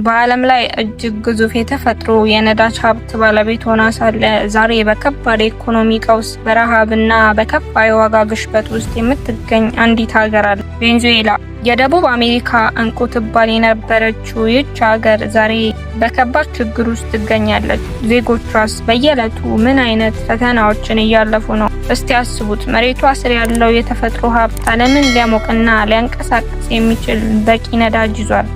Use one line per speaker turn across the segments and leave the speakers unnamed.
በዓለም ላይ እጅግ ግዙፍ የተፈጥሮ የነዳጅ ሀብት ባለቤት ሆና ሳለ ዛሬ በከባድ ኢኮኖሚ ቀውስ በረሃብና በከፋ የዋጋ ግሽበት ውስጥ የምትገኝ አንዲት ሀገር አለ፣ ቬንዙዌላ። የደቡብ አሜሪካ እንቁ ትባል የነበረችው ይህች ሀገር ዛሬ በከባድ ችግር ውስጥ ትገኛለች። ዜጎቿስ በየዕለቱ ምን አይነት ፈተናዎችን እያለፉ ነው? እስቲ አስቡት። መሬቷ ስር ያለው የተፈጥሮ ሀብት ዓለምን ሊያሞቅና ሊያንቀሳቅስ የሚችል በቂ ነዳጅ ይዟል።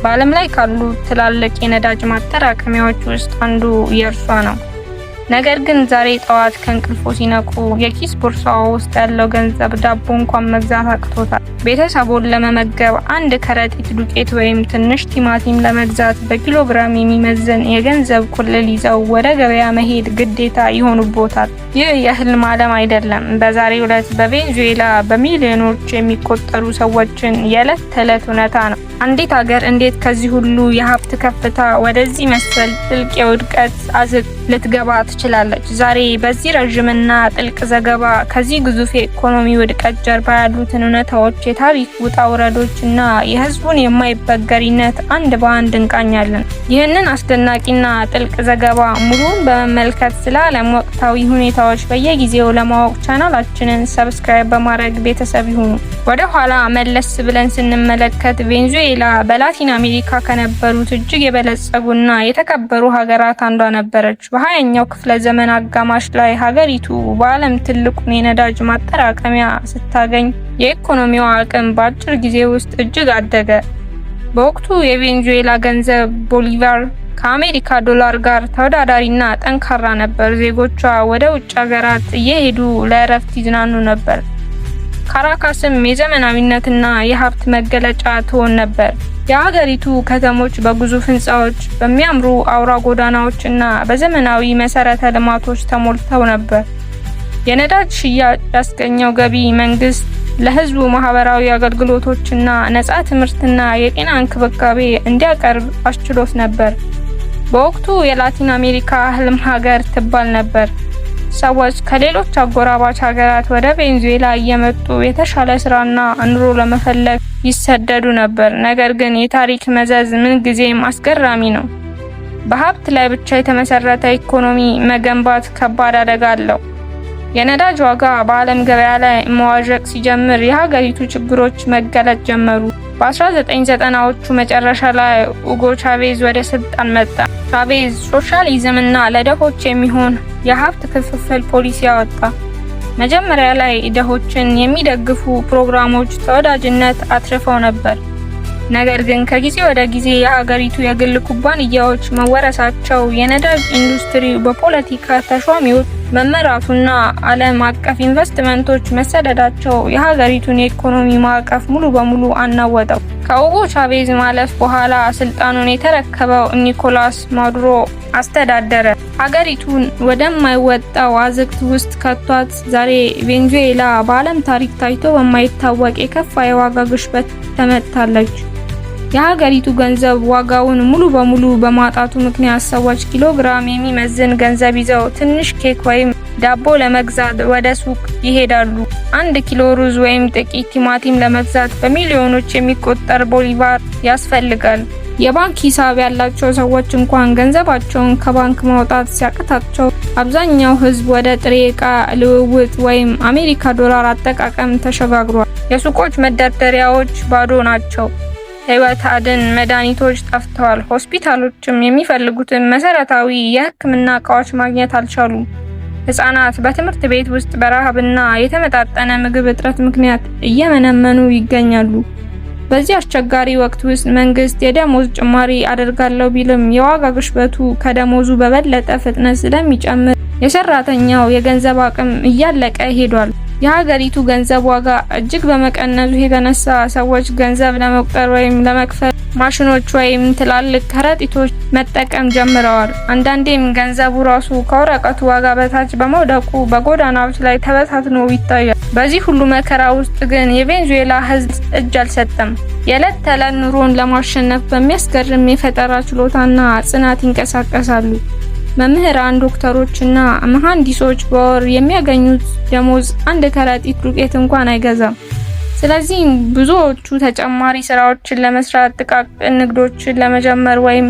በዓለም ላይ ካሉ ትላልቅ የነዳጅ ማጠራቀሚያዎች ውስጥ አንዱ የእርሷ ነው። ነገር ግን ዛሬ ጠዋት ከእንቅልፎ ሲነቁ የኪስ ቦርሳው ውስጥ ያለው ገንዘብ ዳቦ እንኳን መግዛት አቅቶታል። ቤተሰቡን ለመመገብ አንድ ከረጢት ዱቄት ወይም ትንሽ ቲማቲም ለመግዛት በኪሎግራም የሚመዘን የገንዘብ ቁልል ይዘው ወደ ገበያ መሄድ ግዴታ ይሆኑቦታል። ይህ የህልም ዓለም አይደለም። በዛሬው ዕለት በቬንዙዌላ በሚሊዮኖች የሚቆጠሩ ሰዎችን የዕለት ተዕለት እውነታ ነው። አንዲት ሀገር እንዴት ከዚህ ሁሉ የሀብት ከፍታ ወደዚህ መሰል ጥልቅ የውድቀት አዘቅት ልትገባ ትችላለች? ዛሬ በዚህ ረዥምና ጥልቅ ዘገባ ከዚህ ግዙፍ የኢኮኖሚ ውድቀት ጀርባ ያሉትን እውነታዎች፣ የታሪክ ውጣ ውረዶችና የህዝቡን የማይበገሪነት አንድ በአንድ እንቃኛለን። ይህንን አስደናቂና ጥልቅ ዘገባ ሙሉውን በመመልከት ስለ ዓለም ወቅታዊ ሁኔታዎች በየጊዜው ለማወቅ ቻናላችንን ሰብስክራይብ በማድረግ ቤተሰብ ይሁኑ። ወደ ኋላ መለስ ብለን ስንመለከት ቬንዙዌላ በላቲን አሜሪካ ከነበሩት እጅግ የበለጸጉና የተከበሩ ሀገራት አንዷ ነበረች። በ20ኛው ክፍለ ዘመን አጋማሽ ላይ ሀገሪቱ በዓለም ትልቁን የነዳጅ ማጠራቀሚያ ስታገኝ የኢኮኖሚዋ አቅም በአጭር ጊዜ ውስጥ እጅግ አደገ። በወቅቱ የቬንዙዌላ ገንዘብ ቦሊቫር ከአሜሪካ ዶላር ጋር ተወዳዳሪና ጠንካራ ነበር። ዜጎቿ ወደ ውጭ ሀገራት እየሄዱ ለእረፍት ይዝናኑ ነበር። ካራካስም የዘመናዊነትና የሀብት መገለጫ ትሆን ነበር። የሀገሪቱ ከተሞች በግዙፍ ህንፃዎች፣ በሚያምሩ አውራ ጎዳናዎች እና በዘመናዊ መሰረተ ልማቶች ተሞልተው ነበር። የነዳጅ ሽያጭ ያስገኘው ገቢ መንግስት ለህዝቡ ማህበራዊ አገልግሎቶችና ነፃ ትምህርትና የጤና እንክብካቤ እንዲያቀርብ አስችሎት ነበር። በወቅቱ የላቲን አሜሪካ ህልም ሀገር ትባል ነበር። ሰዎች ከሌሎች አጎራባች ሀገራት ወደ ቬንዙዌላ እየመጡ የተሻለ ስራና ኑሮ ለመፈለግ ይሰደዱ ነበር። ነገር ግን የታሪክ መዘዝ ምንጊዜም አስገራሚ ነው። በሀብት ላይ ብቻ የተመሰረተ ኢኮኖሚ መገንባት ከባድ አደጋ አለው። የነዳጅ ዋጋ በዓለም ገበያ ላይ መዋዠቅ ሲጀምር የሀገሪቱ ችግሮች መገለጥ ጀመሩ። በ1990ዎቹ መጨረሻ ላይ ኡጎ ቻቬዝ ወደ ስልጣን መጣ። ቻቬዝ ሶሻሊዝምና ለደሆች የሚሆን የሀብት ክፍፍል ፖሊሲ አወጣ። መጀመሪያ ላይ ደሆችን የሚደግፉ ፕሮግራሞች ተወዳጅነት አትርፈው ነበር። ነገር ግን ከጊዜ ወደ ጊዜ የሀገሪቱ የግል ኩባንያዎች መወረሳቸው፣ የነዳጅ ኢንዱስትሪ በፖለቲካ ተሿሚዎች መመራቱና ዓለም አቀፍ ኢንቨስትመንቶች መሰደዳቸው የሀገሪቱን የኢኮኖሚ ማዕቀፍ ሙሉ በሙሉ አናወጠው። ከኡጎ ቻቬዝ ማለፍ በኋላ ስልጣኑን የተረከበው ኒኮላስ ማዱሮ አስተዳደረ። ሀገሪቱን ወደማይወጣው አዘቅት ውስጥ ከቷት ዛሬ ቬንዙዌላ በዓለም ታሪክ ታይቶ በማይታወቅ የከፋ የዋጋ ግሽበት ተመታለች። የሀገሪቱ ገንዘብ ዋጋውን ሙሉ በሙሉ በማጣቱ ምክንያት ሰዎች ኪሎግራም የሚመዝን ገንዘብ ይዘው ትንሽ ኬክ ወይም ዳቦ ለመግዛት ወደ ሱቅ ይሄዳሉ። 1 ኪሎ ሩዝ ወይም ጥቂት ቲማቲም ለመግዛት በሚሊዮኖች የሚቆጠር ቦሊቫር ያስፈልጋል። የባንክ ሂሳብ ያላቸው ሰዎች እንኳን ገንዘባቸውን ከባንክ ማውጣት ሲያቅታቸው አብዛኛው ሕዝብ ወደ ጥሬ ዕቃ ልውውጥ ወይም አሜሪካ ዶላር አጠቃቀም ተሸጋግሯል። የሱቆች መደርደሪያዎች ባዶ ናቸው። ሕይወት አድን መድኃኒቶች ጠፍተዋል። ሆስፒታሎችም የሚፈልጉትን መሰረታዊ የሕክምና እቃዎች ማግኘት አልቻሉም። ህጻናት በትምህርት ቤት ውስጥ በረሃብና የተመጣጠነ ምግብ እጥረት ምክንያት እየመነመኑ ይገኛሉ። በዚህ አስቸጋሪ ወቅት ውስጥ መንግስት የደሞዝ ጭማሪ አደርጋለሁ ቢልም የዋጋ ግሽበቱ ከደሞዙ በበለጠ ፍጥነት ስለሚጨምር የሰራተኛው የገንዘብ አቅም እያለቀ ሄዷል። የሀገሪቱ ገንዘብ ዋጋ እጅግ በመቀነሱ የተነሳ ሰዎች ገንዘብ ለመቁጠር ወይም ለመክፈል ማሽኖች ወይም ትላልቅ ከረጢቶች መጠቀም ጀምረዋል። አንዳንዴም ገንዘቡ ራሱ ከወረቀቱ ዋጋ በታች በመውደቁ በጎዳናዎች ላይ ተበታትኖ ይታያል። በዚህ ሁሉ መከራ ውስጥ ግን የቬንዙዌላ ህዝብ እጅ አልሰጠም። የዕለት ተዕለት ኑሮን ለማሸነፍ በሚያስገርም የፈጠራ ችሎታና ጽናት ይንቀሳቀሳሉ። መምህራን፣ ዶክተሮችና መሐንዲሶች በወር የሚያገኙት ደሞዝ አንድ ከረጢት ዱቄት እንኳን አይገዛም። ስለዚህ ብዙዎቹ ተጨማሪ ስራዎችን ለመስራት ጥቃቅን ንግዶችን ለመጀመር ወይም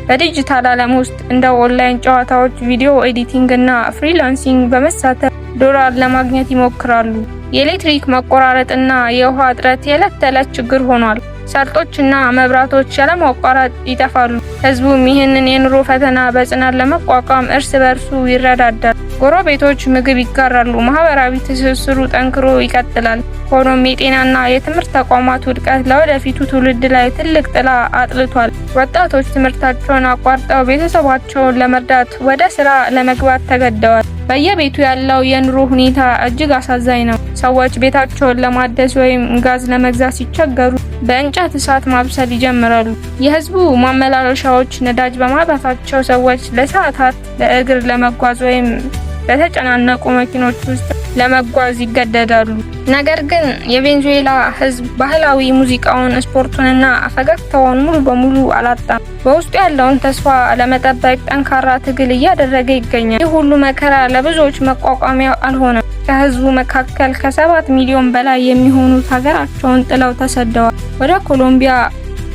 በዲጂታል ዓለም ውስጥ እንደ ኦንላይን ጨዋታዎች፣ ቪዲዮ ኤዲቲንግ እና ፍሪላንሲንግ በመሳተፍ ዶላር ለማግኘት ይሞክራሉ። የኤሌክትሪክ መቆራረጥና የውሃ እጥረት የዕለት ተዕለት ችግር ሆኗል። ሰርጦችና መብራቶች ያለማቋረጥ ይጠፋሉ። ህዝቡም ይህንን የኑሮ ፈተና በጽናት ለመቋቋም እርስ በርሱ ይረዳዳል። ጎረቤቶች ምግብ ይጋራሉ። ማህበራዊ ትስስሩ ጠንክሮ ይቀጥላል። ሆኖም የጤናና የትምህርት ተቋማት ውድቀት ለወደፊቱ ትውልድ ላይ ትልቅ ጥላ አጥልቷል። ወጣቶች ትምህርታቸውን አቋርጠው ቤተሰባቸውን ለመርዳት ወደ ስራ ለመግባት ተገደዋል። በየቤቱ ያለው የኑሮ ሁኔታ እጅግ አሳዛኝ ነው። ሰዎች ቤታቸውን ለማደስ ወይም ጋዝ ለመግዛት ሲቸገሩ በእንጨት እሳት ማብሰል ይጀምራሉ። የህዝቡ ማመላለሻዎች ነዳጅ በማጣታቸው ሰዎች ለሰዓታት በእግር ለመጓዝ ወይም በተጨናነቁ መኪኖች ውስጥ ለመጓዝ ይገደዳሉ። ነገር ግን የቬንዙዌላ ህዝብ ባህላዊ ሙዚቃውን፣ ስፖርቱንና ፈገግታውን ሙሉ በሙሉ አላጣም። በውስጡ ያለውን ተስፋ ለመጠበቅ ጠንካራ ትግል እያደረገ ይገኛል። ይህ ሁሉ መከራ ለብዙዎች መቋቋሚያ አልሆነም። ከህዝቡ መካከል ከ7 ሚሊዮን በላይ የሚሆኑት ሀገራቸውን ጥለው ተሰደዋል። ወደ ኮሎምቢያ፣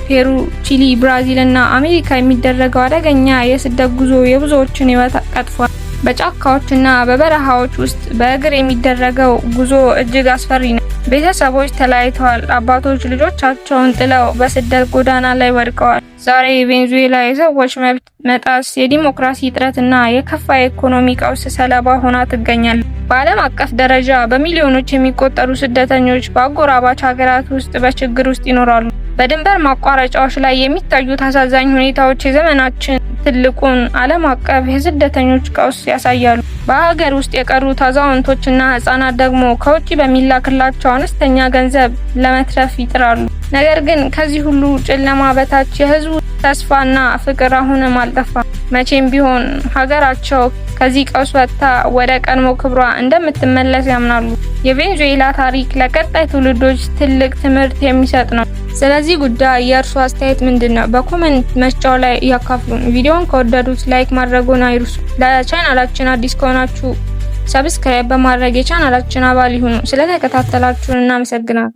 ፔሩ፣ ቺሊ፣ ብራዚል እና አሜሪካ የሚደረገው አደገኛ የስደት ጉዞ የብዙዎችን ህይወት ቀጥፏል። በጫካዎችና በበረሃዎች ውስጥ በእግር የሚደረገው ጉዞ እጅግ አስፈሪ ነው። ቤተሰቦች ተለያይተዋል። አባቶች ልጆቻቸውን ጥለው በስደት ጎዳና ላይ ወድቀዋል። ዛሬ ቬንዙዌላ የሰዎች መብት መጣስ፣ የዲሞክራሲ እጥረትና የከፋ የኢኮኖሚ ቀውስ ሰለባ ሆና ትገኛለች። በዓለም አቀፍ ደረጃ በሚሊዮኖች የሚቆጠሩ ስደተኞች በአጎራባች ሀገራት ውስጥ በችግር ውስጥ ይኖራሉ። በድንበር ማቋረጫዎች ላይ የሚታዩት አሳዛኝ ሁኔታዎች የዘመናችን ትልቁን ዓለም አቀፍ የስደተኞች ቀውስ ያሳያሉ። በሀገር ውስጥ የቀሩት አዛውንቶችና ህጻናት ደግሞ ከውጭ በሚላክላቸው አነስተኛ ገንዘብ ለመትረፍ ይጥራሉ። ነገር ግን ከዚህ ሁሉ ጨለማ በታች የህዝቡ ተስፋና ፍቅር አሁንም አልጠፋም። መቼም ቢሆን ሀገራቸው ከዚህ ቀውስ ወጥታ ወደ ቀድሞ ክብሯ እንደምትመለስ ያምናሉ። የቬንዙዌላ ታሪክ ለቀጣይ ትውልዶች ትልቅ ትምህርት የሚሰጥ ነው። ስለዚህ ጉዳይ የእርሱ አስተያየት ምንድነው? በኮሜንት መስጫው ላይ ያካፍሉን። ቪዲዮውን ከወደዱት ላይክ ማድረጉን አይርሱ። ለቻናላችን አዲስ ከሆናችሁ ሰብስክራይብ በማድረግ የቻናላችን አባል ይሁኑ። ስለተከታተላችሁን እናመሰግናለን።